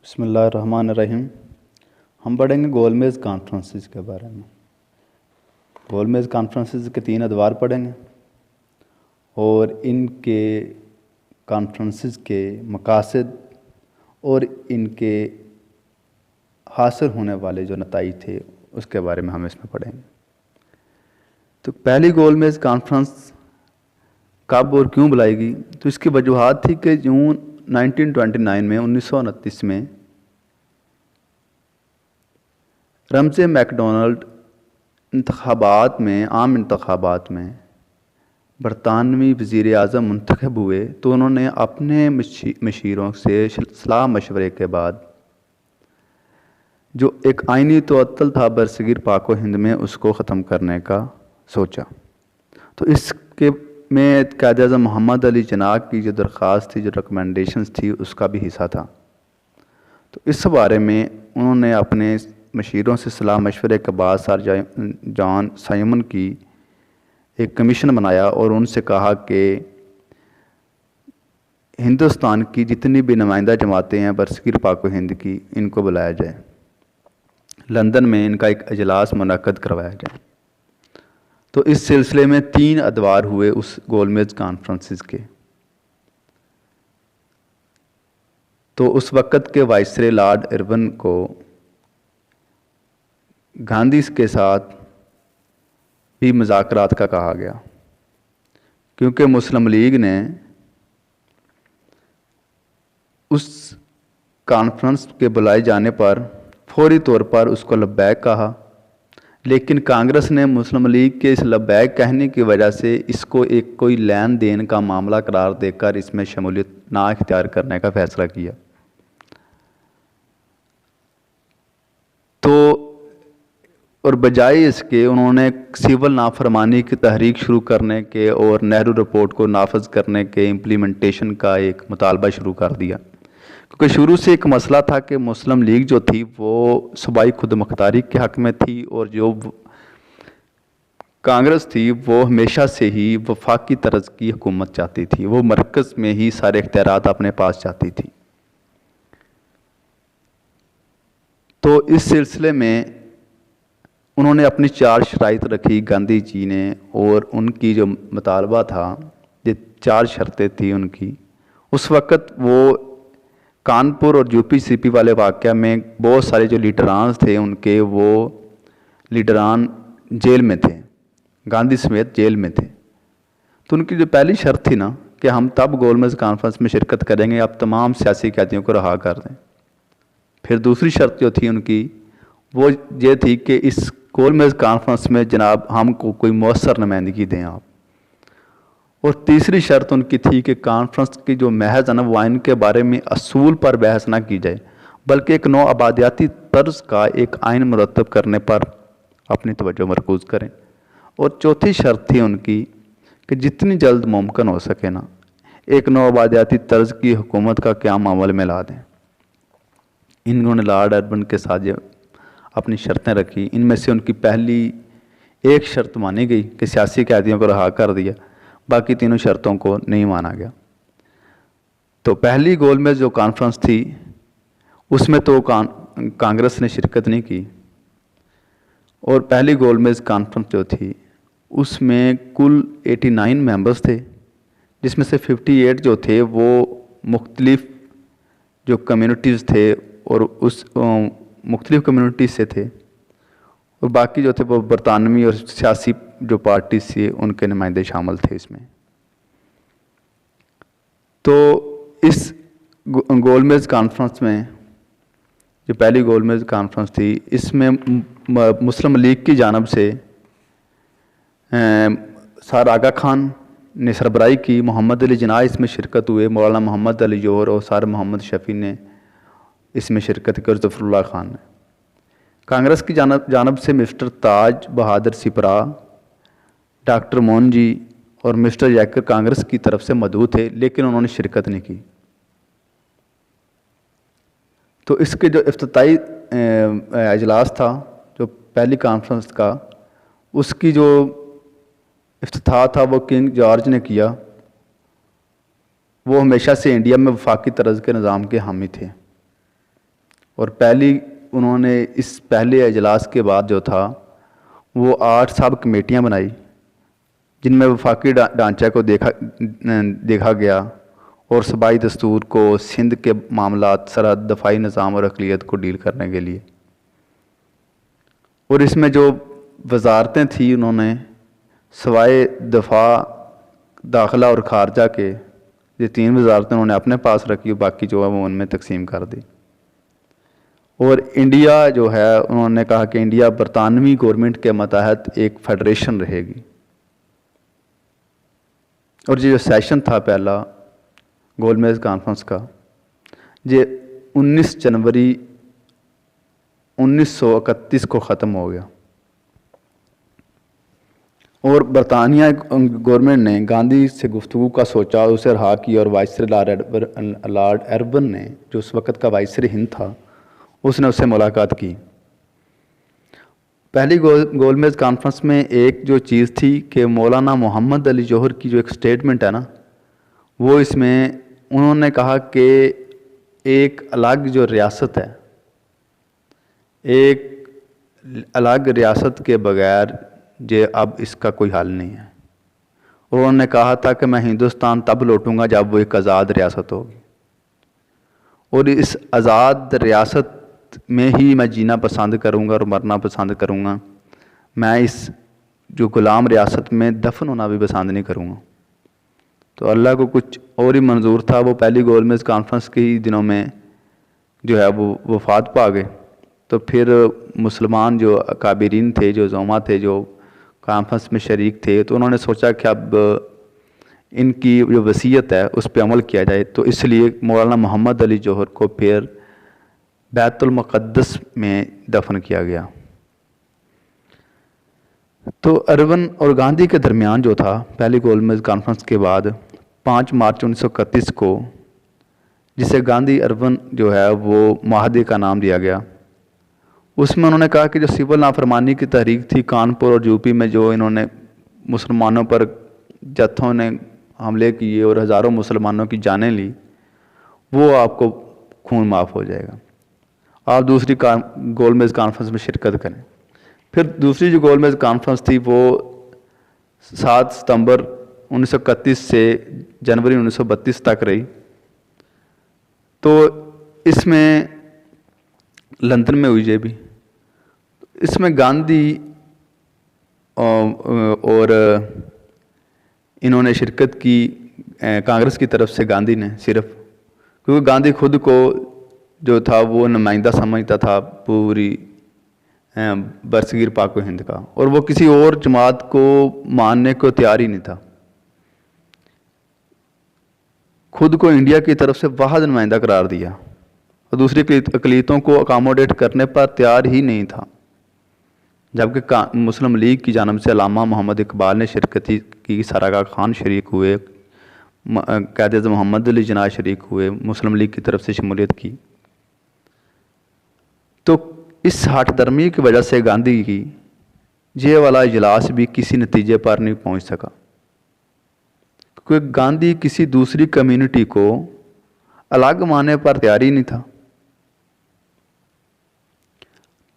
बिस्मिल्लाहिर्रहमानिर्रहीम। हम पढ़ेंगे गोलमेज़ कॉन्फ्रेंसेस के बारे में। गोलमेज़ कॉन्फ्रेंसेस के 3 अदवार पढ़ेंगे और इनके कॉन्फ्रेंसेस के मकासद और इनके हासिल होने वाले जो नताइज थे उसके बारे में हम इसमें पढ़ेंगे। तो पहली गोलमेज़ कॉन्फ्रेंस कब और क्यों बुलाई गई, तो इसकी वजूहात थी कि जून 1929 में रमज़े मैकडोनल्ड आम इंतखाबात में बरतानवी वज़ीर आज़म मुंतखब हुए, तो उन्होंने अपने मशीरों से सलाह मशवरे के बाद जो एक आइनी तअत्तुल था बरसगीर पाक व हिंद में, उसको ख़त्म करने का सोचा। तो इसके में क़ायद-ए-आज़म मोहम्मद अली जिन्ना की जो दरख्वास्त थी, जो रिकमेंडेशंस थी, उसका भी हिस्सा था। तो इस बारे में उन्होंने अपने मशीरों से सलाह मशवरे के बाद सर जॉन साइमन की एक कमीशन बनाया और उनसे कहा कि हिंदुस्तान की जितनी भी नुमाइंदा जमातें हैं बरसगीर पाक व हिंद की, इनको बुलाया जाए, लंदन में इनका एक अजलास मुनक्कद करवाया जाए। तो इस सिलसिले में 3 अदवार हुए उस गोलमेज़ कॉन्फ्रेंसेस के। तो उस वक़्त के वाइसरॉय लॉर्ड इरविन को गांधी के साथ भी मुज़ाकरात का कहा गया, क्योंकि मुस्लिम लीग ने उस कॉन्फ्रेंस के बुलाए जाने पर फौरी तौर पर उसको लब्बैक कहा, लेकिन कांग्रेस ने मुस्लिम लीग के इस लब्बैक कहने की वजह से इसको एक कोई लेन देन का मामला करार देकर इसमें शमूलियत ना इख्तियार करने का फ़ैसला किया। तो और बजाय इसके उन्होंने सिविल नाफरमानी की तहरीक शुरू करने के और नेहरू रिपोर्ट को नाफज करने के इम्प्लीमेंटेशन का एक मुतालबा शुरू कर दिया, क्योंकि शुरू से एक मसला था कि मुस्लिम लीग जो थी वो सूबाई खुद मुख्तारी के हक़ में थी, और जो कांग्रेस थी वो हमेशा से ही वफाकी तर्ज की हुकूमत चाहती थी, वो मरकज़ में ही सारे इख्तियारात अपने पास चाहती थी। तो इस सिलसिले में उन्होंने अपनी 4 शराइत रखी गांधी जी ने, और उनकी जो मुतालबा था, ये 4 शर्तें थी उनकी। उस वक़्त वो कानपुर और यूपी-सीपी वाले वाक़या में बहुत सारे जो लीडरान थे उनके, वो लीडरान जेल में थे, गांधी समेत जेल में थे। तो उनकी जो पहली शर्त थी ना कि हम तब गोलमेज़ कॉन्फ्रेंस में शिरकत करेंगे आप तमाम सियासी कैदियों को रहा कर दें। फिर दूसरी शर्त जो थी उनकी वो ये थी कि इस गोलमेज़ कॉन्फ्रेंस में जनाब हमको कोई मौसर नुमाइंदगी दें आप। और तीसरी शर्त उनकी थी कि कॉन्फ्रेंस की जो महज है ना, वो आइन के बारे में असूल पर बहस ना की जाए, बल्कि एक नौ आबादियाती तर्ज का एक आइन मुरतब करने पर अपनी तवज्जो मरकूज़ करें। और चौथी शर्त थी उनकी कि जितनी जल्द मुमकिन हो सके ना, एक नौ आबादियाती तर्ज की हुकूमत का क़याम अमल में ला दें। इन्होंने लॉर्ड इरविन के साथ अपनी शर्तें रखी। इनमें से उनकी पहली एक शर्त मानी गई कि सियासी कैदियों को रहा कर दिया, बाकी तीनों शर्तों को नहीं माना गया। तो पहली गोलमेज़ जो कॉन्फ्रेंस थी उसमें तो कांग्रेस ने शिरकत नहीं की, और पहली गोलमेज़ कॉन्फ्रेंस जो थी उसमें कुल 89 मेंबर्स थे, जिसमें से 58 जो थे वो मुख्तलिफ जो कम्युनिटीज़ थे और उस मुख्तलिफ कम्युनिटी से थे, और बाकी जो थे वो बरतानवी और सियासी जो पार्टी से उनके नुमाइंदे शामिल थे इसमें। तो इस गोलमेज़ कॉन्फ्रेंस में जो पहली गोलमेज़ कॉन्फ्रेंस थी, इसमें मुस्लिम लीग की जानिब से सर आगा खान ने सरबराही की, मोहम्मद अली जिन्ना इसमें शिरकत हुए, मौलाना मोहम्मद अली जौहर और सर मोहम्मद शफ़ी ने इसमें शिरकत की, और ज़फ़रुल्लाह खान ने। कांग्रेस की जानिब से मिस्टर ताज बहादुर सिपरा, डॉक्टर मोहन जी और मिस्टर जैकर कांग्रेस की तरफ से मदऊ थे, लेकिन उन्होंने शिरकत नहीं की। तो इसके जो इफ्तिताई अजलास था जो पहली कॉन्फ्रेंस का, उसकी जो इफ्तिताह था वो किंग जॉर्ज ने किया। वो हमेशा से इंडिया में वफाकी तर्ज के निज़ाम के हामी थे। اور انہوں نے اس پہلے اجلاس کے بعد جو تھا وہ 8 سب کمیٹیاں بنائی، جن میں وفاقی ڈھانچہ کو دیکھا گیا اور صوبائی دستور کو، سندھ کے معاملات، سرحد، دفاعی نظام اور اقلیت کو ڈیل کرنے کے لیے۔ اور اس میں جو وزارتیں تھیں، انہوں نے سوائے دفاع، داخلہ اور خارجہ کے یہ 3 وزارتیں انہوں نے اپنے پاس رکھی، باقی جو ہے وہ ان میں تقسیم کر دی۔ اور انڈیا جو ہے، انہوں نے کہا کہ انڈیا برطانوی گورنمنٹ کے ماتحت ایک فیڈریشن رہے گی۔ اور یہ جو سیشن تھا پہلا گول میز کانفرنس کا، یہ 19 جنوری 1931 کو ختم ہو گیا۔ اور برطانیہ گورنمنٹ نے گاندھی سے گفتگو کا سوچا، اسے رہا کیا، اور وائسرائے لارڈ اربن نے، جو اس وقت کا وائسرائے ہند تھا، اس نے اس سے ملاقات کی۔ پہلی گول میز کانفرنس میں ایک جو چیز تھی کہ مولانا محمد علی جوہر کی جو ایک سٹیٹمنٹ ہے نا، وہ اس میں انہوں نے کہا کہ ایک الگ جو ریاست ہے، ایک الگ ریاست کے بغیر اب اس کا کوئی حل نہیں ہے۔ اور انہوں نے کہا تھا کہ میں ہندوستان تب لوٹوں گا جب وہ ایک آزاد ریاست ہوگی، اور اس آزاد ریاست میں ہی میں جینا پسند کروں گا اور مرنا پسند کروں گا، میں اس جو غلام ریاست میں دفن ہونا بھی پسند نہیں کروں گا۔ تو اللہ کو کچھ اور ہی منظور تھا، وہ پہلی گول میز کانفرنس کے ہی دنوں میں جو ہے وہ وفات پا گئے۔ تو پھر مسلمان جو اکابرین تھے، جو زعما تھے، جو کانفرنس میں شریک تھے، تو انہوں نے سوچا کہ اب ان کی جو وصیت ہے اس پہ عمل کیا جائے، تو اس لیے مولانا محمد علی جوہر کو پھر بیت المقدس میں دفن کیا گیا۔ تو اربن اور گاندھی کے درمیان جو تھا پہلی گول میز کانفرنس کے بعد 5 مارچ 1931 کو، جسے گاندھی اربن جو ہے وہ معاہدے کا نام دیا گیا، اس میں انہوں نے کہا کہ جو سول نافرمانی کی تحریک تھی کانپور اور یو پی میں، جو انہوں نے مسلمانوں پر جتھوں نے حملے کیے اور ہزاروں مسلمانوں کی جانیں لی، وہ آپ کو خون معاف ہو جائے گا، آپ دوسری گول میز کانفرنس میں شرکت کریں۔ پھر دوسری جو گول میز کانفرنس تھی وہ 7 ستمبر 1931 سے جنوری 1932 تک رہی۔ تو اس میں لندن میں ہوئی یہ بھی، اس میں گاندھی اور انہوں نے شرکت کی کانگریس کی طرف سے، گاندھی نے صرف، کیونکہ گاندھی خود کو جو تھا وہ نمائندہ سمجھتا تھا پوری برصغیر پاک و ہند کا، اور وہ کسی اور جماعت کو ماننے کو تیار ہی نہیں تھا، خود کو انڈیا کی طرف سے واحد نمائندہ قرار دیا، اور دوسری اقلیتوں کو اکاموڈیٹ کرنے پر تیار ہی نہیں تھا۔ جبکہ مسلم لیگ کی جانب سے علامہ محمد اقبال نے شرکت کی، سراغا خان شریک ہوئے، قائد اعظم محمد علی جناح شریک ہوئے، مسلم لیگ کی طرف سے شمولیت کی۔ تو اس ہٹ درمی کی وجہ سے گاندھی کی یہ والا اجلاس بھی کسی نتیجے پر نہیں پہنچ سکا، کیونکہ گاندھی کسی دوسری کمیونٹی کو الگ ماننے پر تیار ہی نہیں تھا۔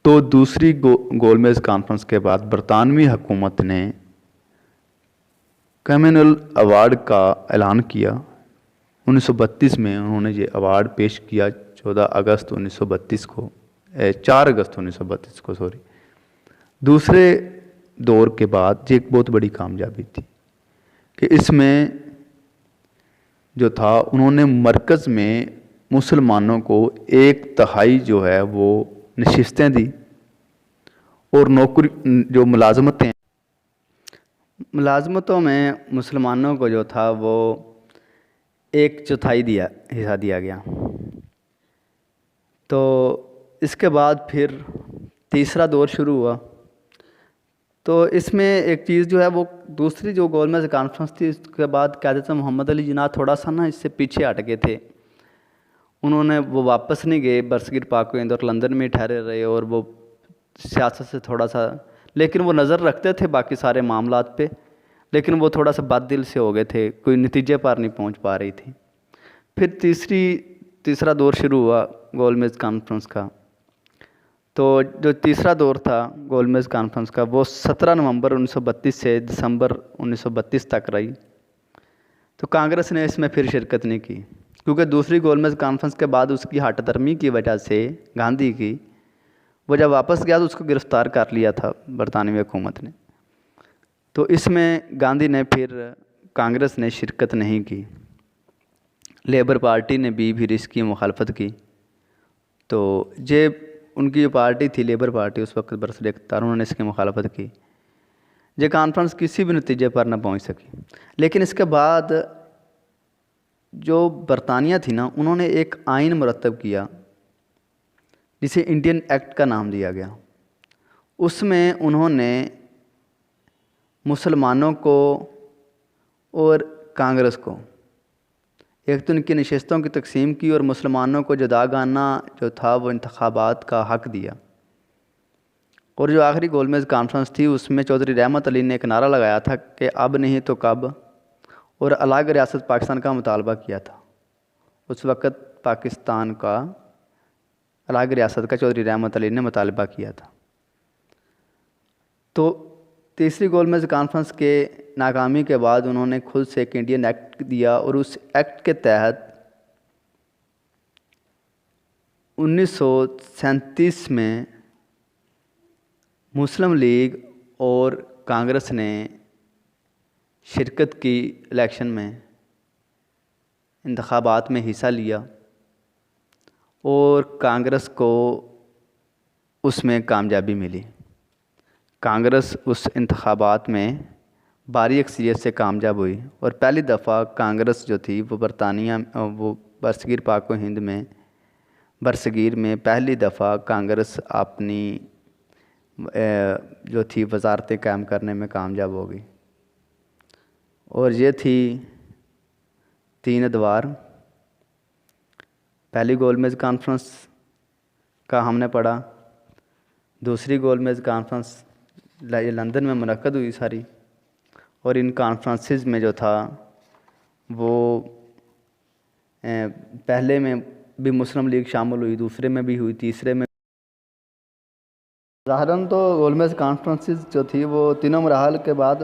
تو دوسری گول میز کانفرنس کے بعد برطانوی حکومت نے کمیونل ایوارڈ کا اعلان کیا۔ 1932 میں انہوں نے یہ ایوارڈ پیش کیا، 14 اگست 1932 کو، 4 اگست 1932 کو سوری۔ دوسرے دور کے بعد یہ ایک بہت بڑی کامیابی تھی کہ اس میں جو تھا انہوں نے مرکز میں مسلمانوں کو 1/3 جو ہے وہ نشستیں دی، اور نوکری جو ملازمتوں میں مسلمانوں کو جو تھا وہ 1/4 حصہ دیا گیا۔ تو اس کے بعد پھر تیسرا دور شروع ہوا۔ تو اس میں ایک چیز جو ہے وہ دوسری جو گول میز کانفرنس تھی، اس کے بعد قائد اعظم محمد علی جناح تھوڑا سا نا اس سے پیچھے ہٹ گئے تھے، انہوں نے وہ واپس نہیں گئے برصغیر پاک و ہند، اور لندن میں ٹھہرے رہے، اور وہ سیاست سے تھوڑا سا، لیکن وہ نظر رکھتے تھے باقی سارے معاملات پہ، لیکن وہ تھوڑا سا بد دل سے ہو گئے تھے، کوئی نتیجے پر نہیں پہنچ پا رہی تھی۔ پھر तीसरा दौर शुरू हुआ गोलमेज कॉन्फ्रेंस का। तो जो तीसरा दौर था गोलमेज कॉन्फ्रेंस का वो 17 नवंबर 1932 से दिसंबर 1932 तक रही। तो कांग्रेस ने इसमें फिर शिरकत नहीं की, क्योंकि दूसरी गोलमेज कॉन्फ्रेंस के बाद उसकी हठधर्मी की वजह से गांधी की, वो जब वापस गया तो उसको गिरफ्तार कर लिया था बरतानवी हुकूमत ने। तो इसमें गांधी ने फिर कांग्रेस ने शिरकत नहीं की। लेबर पार्टी ने भी फिर इसकी मुखालफत की। तो ये उनकी जो पार्टी थी लेबर पार्टी उस वक्त बरसर इख्तियार, उन्होंने इसकी मुखालफत की। ये कॉन्फ्रेंस किसी भी नतीजे पर न पहुंच सकी। लेकिन इसके बाद जो बरतानिया थी ना, उन्होंने एक आइन मुरतब किया जिसे इंडियन एक्ट का नाम दिया गया। उसमें उन्होंने मुसलमानों को और कांग्रेस को एक तो इनकी नशस्तों की तकसीम की और मुसलमानों को जुदागाना जो था वो इंतखाबात का हक़ दिया। और जो आखिरी गोलमेज कॉन्फ्रेंस थी उसमें चौधरी रहमत अली ने एक नारा लगाया था कि अब नहीं तो कब, और अलग रियासत पाकिस्तान का मुतालबा किया था। उस वक़्त पाकिस्तान का अलग रियासत का चौधरी रहमत अली ने मुतालबा किया था। तो तीसरी गोलमेज कॉन्फ्रेंस के नाकामी के बाद उन्होंने खुद से एक इंडियन एक्ट दिया और उस एक्ट के तहत 1937 में मुस्लिम लीग और कांग्रेस ने शिरकत की, इलेक्शन में इंतखाबात में हिस्सा लिया और कांग्रेस को उसमें कामयाबी मिली। कांग्रेस उस इंतखाबात में भारी अक्सरियत से कामयाब हुई और पहली दफ़ा कांग्रेस जो थी वो वो बरसगीर पाक व हिंद में बरसगीर में पहली दफ़ा कांग्रेस अपनी जो थी वजारतें कायम करने में कामयाब हो गई। और ये थी 3 अदवार। पहली गोलमेज कॉन्फ्रेंस का हमने पढ़ा। दूसरी गोलमेज कॉन्फ्रेंस लंदन में मुनक्कद हुई सारी, और इन कॉन्फ्रेंसेस में जो था वो पहले में भी मुस्लिम लीग शामिल हुई, दूसरे में भी हुई, तीसरे में। ज़ाहिरन तो गोलमेज कॉन्फ्रेंसेस जो थी वो तीनों मराहल के बाद